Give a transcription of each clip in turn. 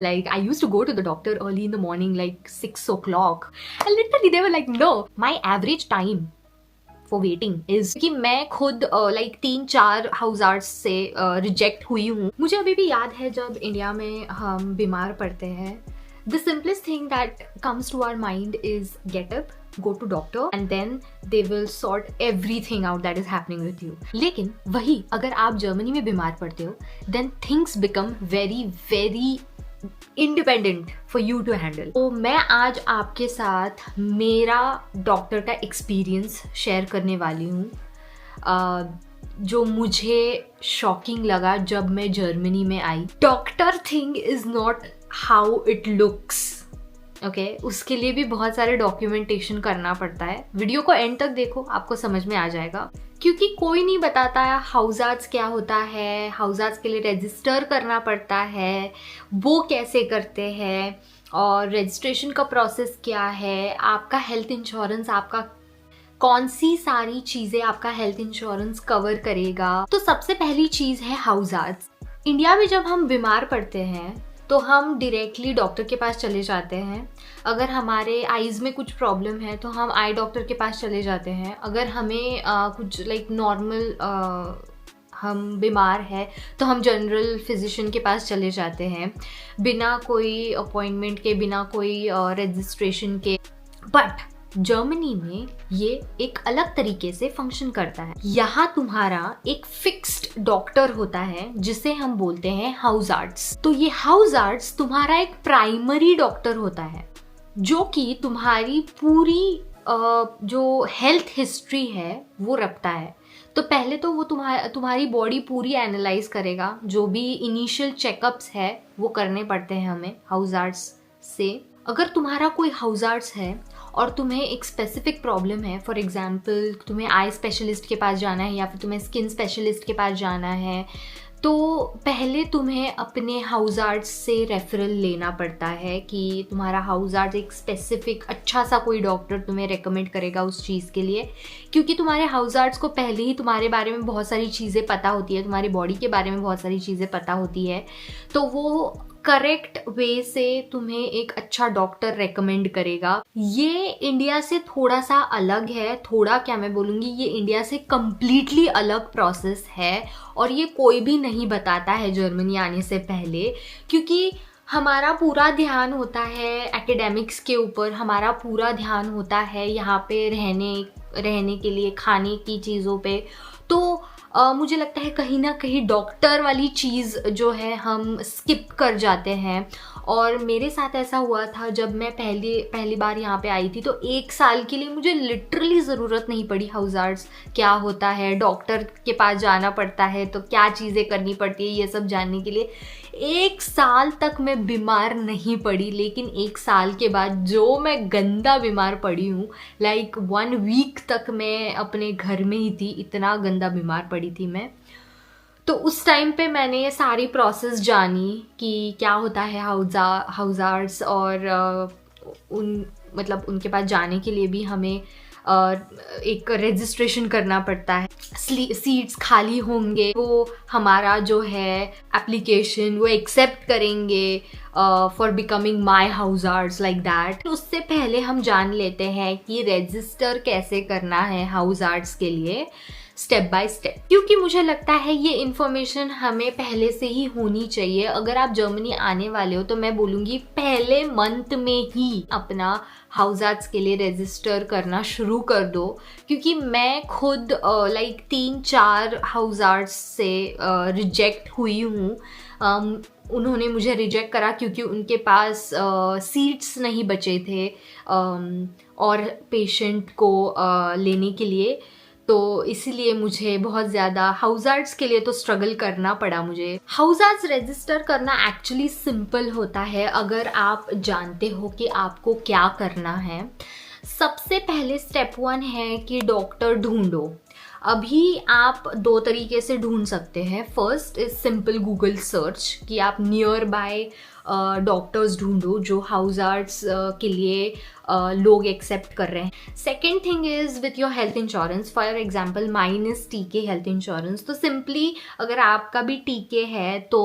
Like, I used to go to the doctor early in the morning, like 6 o'clock. And literally, they were like, no, my average time for waiting is कि मैं खुद like 3-4 हाउजार्ड्स से reject हुई हूँ. मुझे अभी भी याद है जब इंडिया में हम बीमार पड़ते हैं, the simplest thing that comes to our mind is get up, go to doctor and then they will sort everything out that is happening with you. लेकिन वही अगर आप जर्मनी में बीमार पड़ते हो, then things become very very independent for you to handle. तो मैं आज आपके साथ मेरा डॉक्टर का एक्सपीरियंस शेयर करने वाली हूँ, जो मुझे शॉकिंग लगा जब मैं जर्मनी में आई. Doctor thing is not how it looks. Okay, उसके लिए भी बहुत सारे डॉक्यूमेंटेशन करना पड़ता है. वीडियो को एंड तक देखो, आपको समझ में आ जाएगा. क्योंकि कोई नहीं बताता है हाउजार्ड्स क्या होता है, हाउजार्ड्स के लिए रजिस्टर करना पड़ता है, वो कैसे करते हैं और रजिस्ट्रेशन का प्रोसेस क्या है, आपका हेल्थ इंश्योरेंस, आपका कौन सी सारी चीज़ें आपका हेल्थ इंश्योरेंस कवर करेगा. तो सबसे पहली चीज़ है हाउजार्ड्स. इंडिया में जब हम बीमार पड़ते हैं तो हम डायरेक्टली डॉक्टर के पास चले जाते हैं. अगर हमारे आईज़ में कुछ प्रॉब्लम है तो हम आई डॉक्टर के पास चले जाते हैं. अगर हमें कुछ लाइक नॉर्मल हम बीमार है तो हम जनरल फिजिशियन के पास चले जाते हैं, बिना कोई अपॉइंटमेंट के, बिना कोई रजिस्ट्रेशन के. बट जर्मनी में ये एक अलग तरीके से फंक्शन करता है. यहाँ तुम्हारा एक फिक्स्ड डॉक्टर होता है जिसे हम बोलते हैं हाउजार्ड्स. तो ये हाउजार्ड्स तुम्हारा एक प्राइमरी डॉक्टर होता है जो कि तुम्हारी पूरी जो हेल्थ हिस्ट्री है वो रखता है. तो पहले तो वो तुम्हारी बॉडी पूरी एनालाइज करेगा. जो भी इनिशियल चेकअप्स है वो करने पड़ते हैं हमें हाउजार्ड्स से. अगर तुम्हारा कोई हाउजार्ड्स है और तुम्हें एक स्पेसिफिक प्रॉब्लम है, फॉर एग्जांपल तुम्हें आई स्पेशलिस्ट के पास जाना है या फिर तुम्हें स्किन स्पेशलिस्ट के पास जाना है, तो पहले तुम्हें अपने हाउजार्ड्स से रेफरल लेना पड़ता है कि तुम्हारा हाउजार्ड्स एक स्पेसिफिक अच्छा सा कोई डॉक्टर तुम्हें रेकमेंड करेगा उस चीज़ के लिए. क्योंकि तुम्हारे हाउजार्ड्स को पहले ही तुम्हारे बारे में बहुत सारी चीज़ें पता होती है, तुम्हारी बॉडी के बारे में बहुत सारी चीज़ें पता होती है, तो वो करेक्ट वे से तुम्हें एक अच्छा डॉक्टर रेकमेंड करेगा. ये इंडिया से थोड़ा सा अलग है. थोड़ा क्या मैं बोलूँगी, ये इंडिया से कम्प्लीटली अलग प्रोसेस है और ये कोई भी नहीं बताता है जर्मनी आने से पहले. क्योंकि हमारा पूरा ध्यान होता है एकेडमिक्स के ऊपर, हमारा पूरा ध्यान होता है यहाँ पे रहने के लिए, खाने की चीज़ों पे. तो मुझे लगता है कहीं ना कहीं डॉक्टर वाली चीज़ जो है हम स्किप कर जाते हैं. और मेरे साथ ऐसा हुआ था जब मैं पहली बार यहाँ पे आई थी. तो 1 साल के लिए मुझे लिटरली ज़रूरत नहीं पड़ी हाउजार्ड्स क्या होता है, डॉक्टर के पास जाना पड़ता है तो क्या चीज़ें करनी पड़ती है, ये सब जानने के लिए 1 साल तक मैं बीमार नहीं पड़ी. लेकिन 1 साल के बाद जो मैं गंदा बीमार पड़ी हूँ, लाइक 1 वीक तक मैं अपने घर में ही थी, इतना गंदा बीमार पड़ी थी मैं. तो उस टाइम पे मैंने ये सारी प्रोसेस जानी कि क्या होता है हाउजार्ड्स. और उनके पास जाने के लिए भी हमें एक रजिस्ट्रेशन करना पड़ता है. सीट्स खाली होंगे, वो हमारा जो है एप्लीकेशन वो एक्सेप्ट करेंगे फॉर बिकमिंग माई हाउजार्ड्स लाइक दैट. उससे पहले हम जान लेते हैं कि रजिस्टर कैसे करना है हाउजार्ड्स के लिए स्टेप बाय स्टेप. क्योंकि मुझे लगता है ये इन्फॉर्मेशन हमें पहले से ही होनी चाहिए. अगर आप जर्मनी आने वाले हो तो मैं बोलूँगी पहले मंथ में ही अपना हाउजार्ड्स के लिए रजिस्टर करना शुरू कर दो. क्योंकि मैं खुद लाइक 3-4 हाउजार्ड्स से रिजेक्ट हुई हूँ. उन्होंने मुझे रिजेक्ट करा क्योंकि उनके पास सीट्स नहीं बचे थे और पेशेंट को लेने के लिए. तो इसीलिए मुझे बहुत ज़्यादा हाउजार्ड्स के लिए तो स्ट्रगल करना पड़ा मुझे. हाउजार्ड्स रजिस्टर करना एक्चुअली सिंपल होता है अगर आप जानते हो कि आपको क्या करना है. सबसे पहले स्टेप 1 है कि डॉक्टर ढूंढो. अभी आप 2 तरीके से ढूंढ सकते हैं. First is simple Google search कि आप नियर बाय डॉक्टर्स ढूंढो जो हाउजार्ड्स के लिए लोग एक्सेप्ट कर रहे हैं. Second thing is with your health insurance. For example mine is टीके हेल्थ इंश्योरेंस. तो सिंपली अगर आपका भी टीके है तो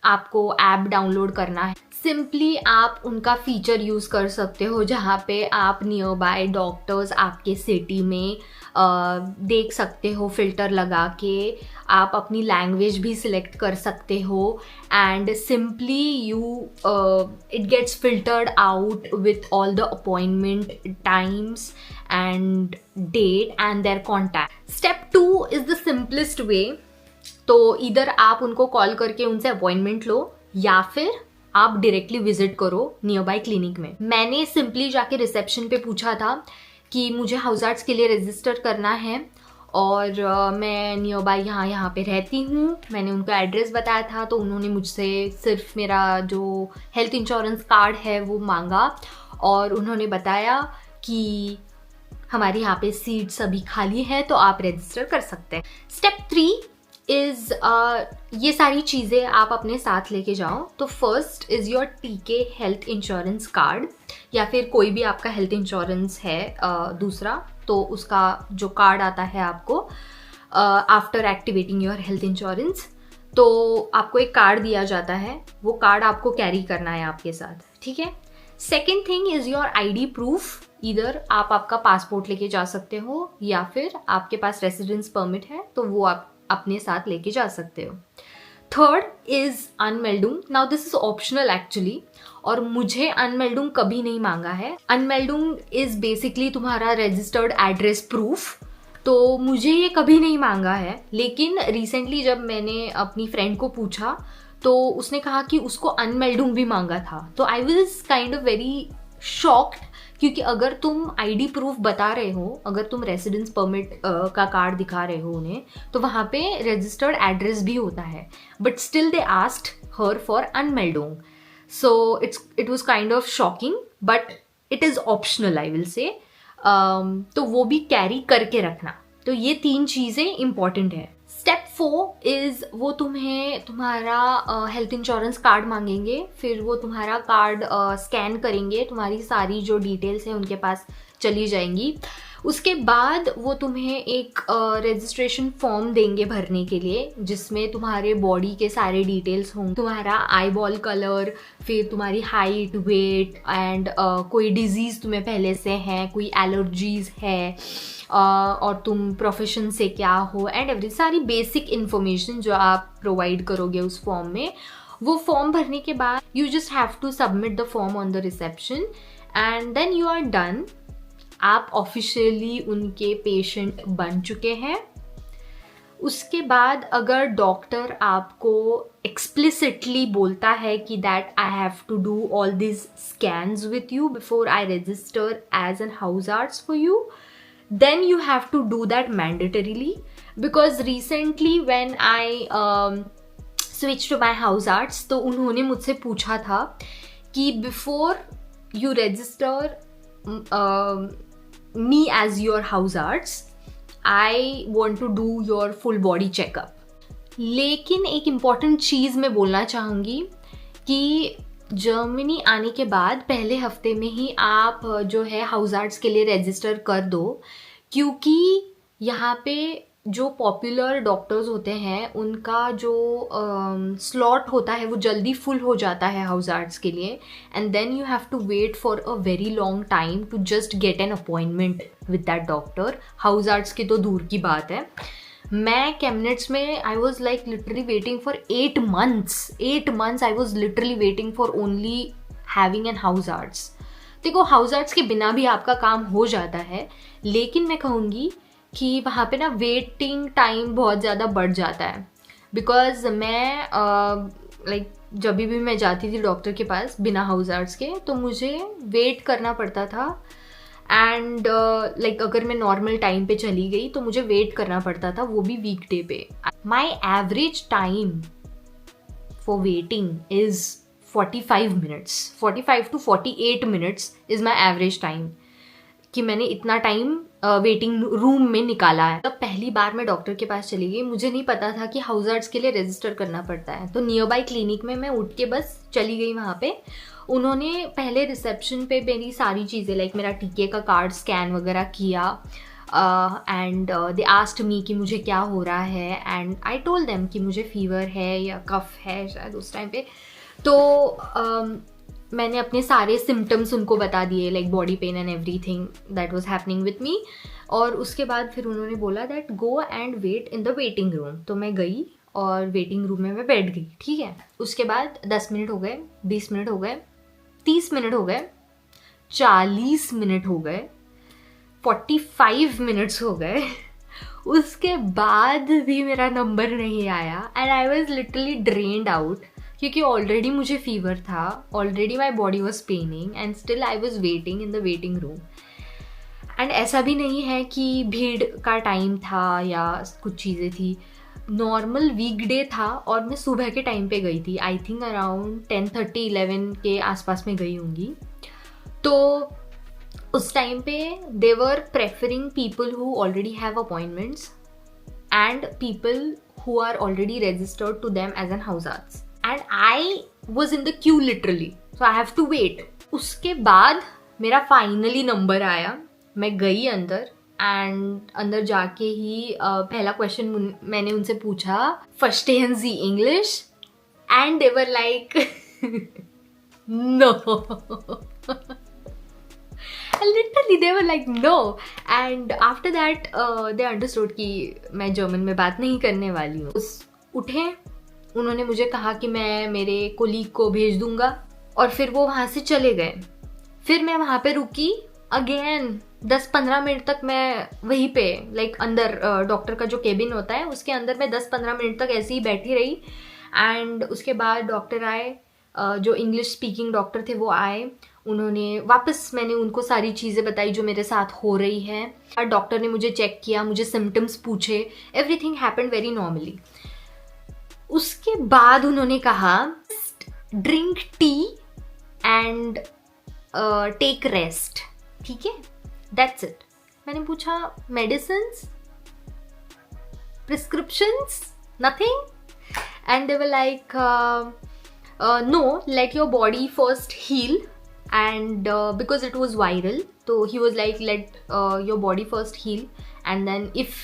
आपको ऐप डाउनलोड करना है, सिंपली आप उनका फीचर यूज़ कर सकते हो जहाँ पे आप नियर बाय डॉक्टर्स आपके सिटी में देख सकते हो। फ़िल्टर लगा के आप अपनी लैंग्वेज भी सिलेक्ट कर सकते हो and simply it gets filtered out with all the appointment times and date and their contact. Step 2 is the simplest way. तो इधर आप उनको कॉल करके उनसे अपॉइंटमेंट लो या फिर आप डायरेक्टली विजिट करो नियर बाय क्लिनिक में। मैंने सिंपली जाके रिसेप्शन पे पूछा था कि मुझे हाउस आर्ट्स के लिए रजिस्टर करना है और मैं नियर बाय यहाँ पे रहती हूँ। मैंने उनको एड्रेस बताया था तो उन्होंने मुझसे सिर्फ मेरा जो हेल्थ इंश्योरेंस कार्ड है वो मांगा और उन्होंने बताया कि हमारे यहाँ पे सीट्स अभी खाली है तो आप रजिस्टर कर सकते हैं। स्टेप 3 इज़ ये सारी चीज़ें आप अपने साथ लेके जाओ। तो फर्स्ट इज़ योर टीके हेल्थ इंश्योरेंस कार्ड या फिर कोई भी आपका हेल्थ इंश्योरेंस है दूसरा, तो उसका जो कार्ड आता है आपको after activating your health insurance, तो आपको एक कार्ड दिया जाता है, वो कार्ड आपको कैरी करना है आपके साथ, ठीक है। Second thing is your ID proof. इधर आप आपका पासपोर्ट लेके जा सकते हो या फिर आपके पास रेसिडेंस परमिट है तो वो आप अपने साथ लेके जा सकते हो। थर्ड इज अनमेल्डुंग। Now this is optional actually, और मुझे अनमेल्डुंग कभी नहीं मांगा है। अनमेल्डुंग इज बेसिकली तुम्हारा रजिस्टर्ड एड्रेस प्रूफ, तो मुझे ये कभी नहीं मांगा है। लेकिन रिसेंटली जब मैंने अपनी फ्रेंड को पूछा तो उसने कहा कि उसको अनमेल्डुंग भी मांगा था। तो I was kind of very shocked, क्योंकि अगर तुम आईडी प्रूफ बता रहे हो, अगर तुम रेसिडेंस परमिट का कार्ड दिखा रहे हो उन्हें, तो वहाँ पे रजिस्टर्ड एड्रेस भी होता है, but still they asked her for अनमेल्डुंग। So it was kind of shocking, but it is optional I will say. तो वो भी कैरी करके रखना। तो ये 3 चीज़ें इंपॉर्टेंट है। स्टेप 4 इज़ वो तुम्हें तुम्हारा हेल्थ इंश्योरेंस कार्ड मांगेंगे, फिर वो तुम्हारा कार्ड स्कैन करेंगे, तुम्हारी सारी जो डिटेल्स हैं उनके पास चली जाएंगी। उसके बाद वो तुम्हें एक रजिस्ट्रेशन फॉर्म देंगे भरने के लिए, जिसमें तुम्हारे बॉडी के सारे डिटेल्स होंगे, तुम्हारा आई बॉल कलर, फिर तुम्हारी हाइट, वेट एंड कोई डिजीज़ तुम्हें पहले से है, कोई एलर्जीज़ है, और तुम प्रोफेशन से क्या हो एंड एवरी सारी बेसिक इन्फॉर्मेशन जो आप प्रोवाइड करोगे उस फॉर्म में। वो फॉर्म भरने के बाद you just have to submit the form on the reception and then you are done. आप ऑफिशियली उनके पेशेंट बन चुके हैं। उसके बाद अगर डॉक्टर आपको एक्सप्लिसिटली बोलता है कि that I have to do all this scans with you before I register as an Hausarzt for you, then you have to do that mandatorily, because recently when I switched to my house arts, तो उन्होंने मुझसे पूछा था कि before you register me as your house arts, I want to do your full body checkup. लेकिन एक important चीज़ मैं बोलना चाहूँगी कि जर्मनी आने के बाद पहले हफ्ते में ही आप जो है हाउस आर्ट्स के लिए रजिस्टर कर दो, क्योंकि यहाँ पे जो पॉपुलर डॉक्टर्स होते हैं उनका जो स्लॉट होता है वो जल्दी फुल हो जाता है हाउस आर्ट्स के लिए, and then you have to wait for a very long time to just get an appointment with that doctor. Hausarzt की तो दूर की बात है। मैं कैबिनेट्स में I was like literally waiting for 8 months I was literally waiting for only having an Hausarzt. देखो, Hausarzt के बिना भी आपका काम हो जाता है, लेकिन मैं कहूँगी कि वहाँ पे ना वेटिंग टाइम बहुत ज़्यादा बढ़ जाता है। बिकॉज मैं लाइक जब भी मैं जाती थी डॉक्टर के पास बिना हाउस आर्ट्स के, तो मुझे वेट करना पड़ता था, एंड लाइक अगर मैं नॉर्मल टाइम पे चली गई तो मुझे वेट करना पड़ता था, वो भी वीकडे पे। माई average time for waiting is 45 minutes, 45 to 48 minutes is my average time, कि मैंने इतना टाइम वेटिंग रूम में निकाला है। तब पहली बार मैं डॉक्टर के पास चली गई, मुझे नहीं पता था कि हाउस आर्ट्स के लिए रजिस्टर करना पड़ता है। तो नियर बाय क्लिनिक में मैं उठ के बस चली गई वहाँ पे। उन्होंने पहले रिसेप्शन पे मेरी सारी चीज़ें लाइक मेरा टीके का कार्ड स्कैन वगैरह किया, एंड दे आस्क्ड मी कि मुझे क्या हो रहा है, एंड आई टोल्ड देम कि मुझे फीवर है या कफ है शायद उस टाइम पे. तो मैंने अपने सारे सिम्टम्स उनको बता दिए, like body pain and everything that was happening with me. और उसके बाद फिर उन्होंने बोला that go and wait in the waiting room. तो मैं गई और वेटिंग रूम में मैं बैठ गई. ठीक है, उसके बाद 10 मिनट हो गए, 20 मिनट हो गए, 30 मिनट हो गए, 40 मिनट हो गए, 45 मिनट्स हो गए. उसके बाद भी मेरा नंबर नहीं आया and I was literally drained out, क्योंकि ऑलरेडी मुझे फीवर था, already my body was paining and still I was waiting in the waiting room. And ऐसा भी नहीं है कि भीड़ का टाइम था या कुछ चीज़ें थी, नॉर्मल वीकडे था और मैं सुबह के टाइम पे गई थी. आई थिंक अराउंड 10:30-11 के आसपास में गई होंगी. तो उस टाइम पे they were preferring people who already have appointments and people who are already registered to them as an house arts. And I was in the queue literally, so I have to wait. उसके बाद मेरा finally number आया. मैं गई अंदर and अंदर जाके ही पहला क्वेश्चन मैंने उनसे पूछा, first in English, and they were like no. Literally they were like no. And after that they understood कि मैं जर्मन में बात नहीं करने वाली हूँ. उठे, उन्होंने मुझे कहा कि मैं मेरे कोलीग को भेज दूंगा और फिर वो वहाँ से चले गए. फिर मैं वहाँ पे रुकी अगेन 10-15 मिनट तक. मैं वहीं पे लाइक अंदर डॉक्टर का जो केबिन होता है उसके अंदर मैं 10-15 मिनट तक ऐसे ही बैठी रही. एंड उसके बाद डॉक्टर आए, जो इंग्लिश स्पीकिंग डॉक्टर थे वो आए. उन्होंने वापस, मैंने उनको सारी चीज़ें बताई जो मेरे साथ हो रही है. और डॉक्टर ने मुझे चेक किया, मुझे सिम्टम्स पूछे, एवरीथिंग हैपेंड वेरी नॉर्मली. उसके बाद उन्होंने कहा drink tea and take rest. ठीक है, दैट्स इट. मैंने पूछा medicines, prescriptions, nothing. And they were like no, let your body first heal, and because it was viral, so he was like let your body first heal, and then if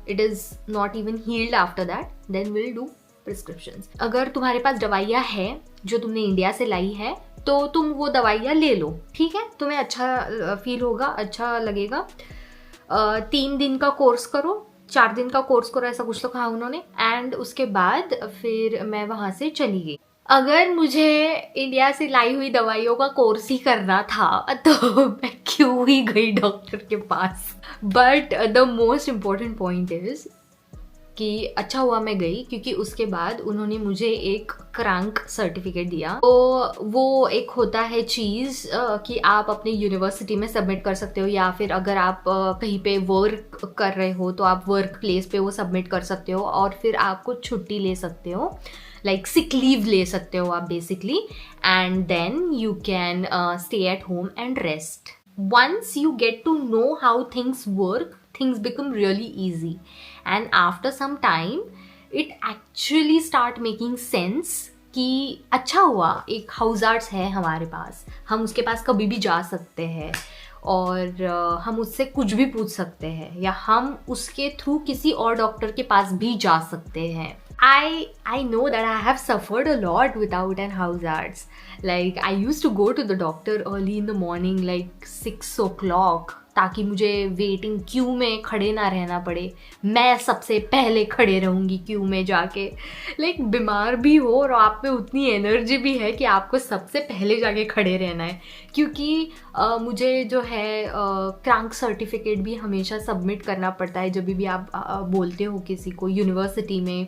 it is not even healed after that, then we'll do prescriptions. अगर तुम्हारे पास दवाइयाँ हैं जो तुमने India से लाई है तो तुम वो दवाइयाँ ले लो. ठीक है, तुम्हें अच्छा फील होगा, अच्छा लगेगा. 3 दिन का कोर्स करो, 4 दिन का कोर्स करो, ऐसा कुछ तो कहा उन्होंने. एंड उसके बाद फिर मैं वहाँ से चली गई. अगर मुझे इंडिया से लाई हुई दवाइयों का कोर्स ही करना था तो मैं क्यों ही गई डॉक्टर के पास. But the most important point is कि अच्छा हुआ मैं गई, क्योंकि उसके बाद उन्होंने मुझे एक क्रैंक सर्टिफिकेट दिया. तो वो एक होता है चीज़ कि आप अपने यूनिवर्सिटी में सबमिट कर सकते हो, या फिर अगर आप कहीं पे वर्क कर रहे हो तो आप वर्क प्लेस पे वो सबमिट कर सकते हो और फिर आपको छुट्टी ले सकते हो, लाइक सिक लीव ले सकते हो आप basically. And then you can stay at home and rest. Once you get to know how things work, things become really easy, and after some time it actually start making sense कि अच्छा हुआ एक हाउसआर्ट्स है हमारे पास, हम उसके पास कभी भी जा सकते हैं और हम उससे कुछ भी पूछ सकते हैं, या हम उसके थ्रू किसी और डॉक्टर के पास भी जा सकते हैं. I know that I have suffered a lot without an hausarzt. Like I used to go to the doctor early in the morning, like 6 o'clock, ताकि मुझे वेटिंग क्यू में खड़े ना रहना पड़े. मैं सबसे पहले खड़े रहूँगी क्यू में जाके. लाइक बीमार भी हो और आप में उतनी एनर्जी भी है कि आपको सबसे पहले जाके खड़े रहना है, क्योंकि मुझे जो है क्रैंक सर्टिफिकेट भी हमेशा सबमिट करना पड़ता है जब भी आप बोलते हो किसी को यूनिवर्सिटी में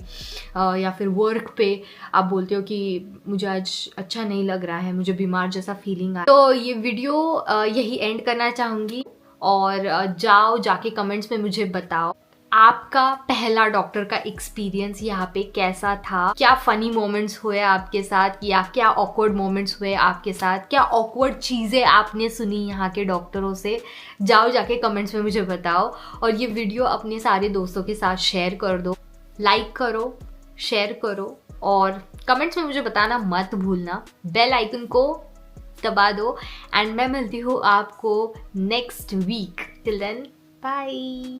या फिर वर्क पे आप बोलते हो कि मुझे आज अच्छा नहीं लग रहा है, मुझे बीमार जैसा फीलिंग आ. तो ये वीडियो यही एंड करना चाहूँगी, और जाके कमेंट्स में मुझे बताओ आपका पहला डॉक्टर का एक्सपीरियंस यहाँ पे कैसा था. क्या फनी मोमेंट्स हुए आपके साथ, या क्या ऑकवर्ड मोमेंट्स हुए आपके साथ, क्या ऑकवर्ड चीज़ें आपने सुनी यहाँ के डॉक्टरों से. जाके कमेंट्स में मुझे बताओ, और ये वीडियो अपने सारे दोस्तों के साथ शेयर कर दो. लाइक करो, शेयर करो, और कमेंट्स में मुझे बताना मत भूलना. बेल आइकन को दबा दो, एंड मैं मिलती हूँ आपको next week. Till then bye.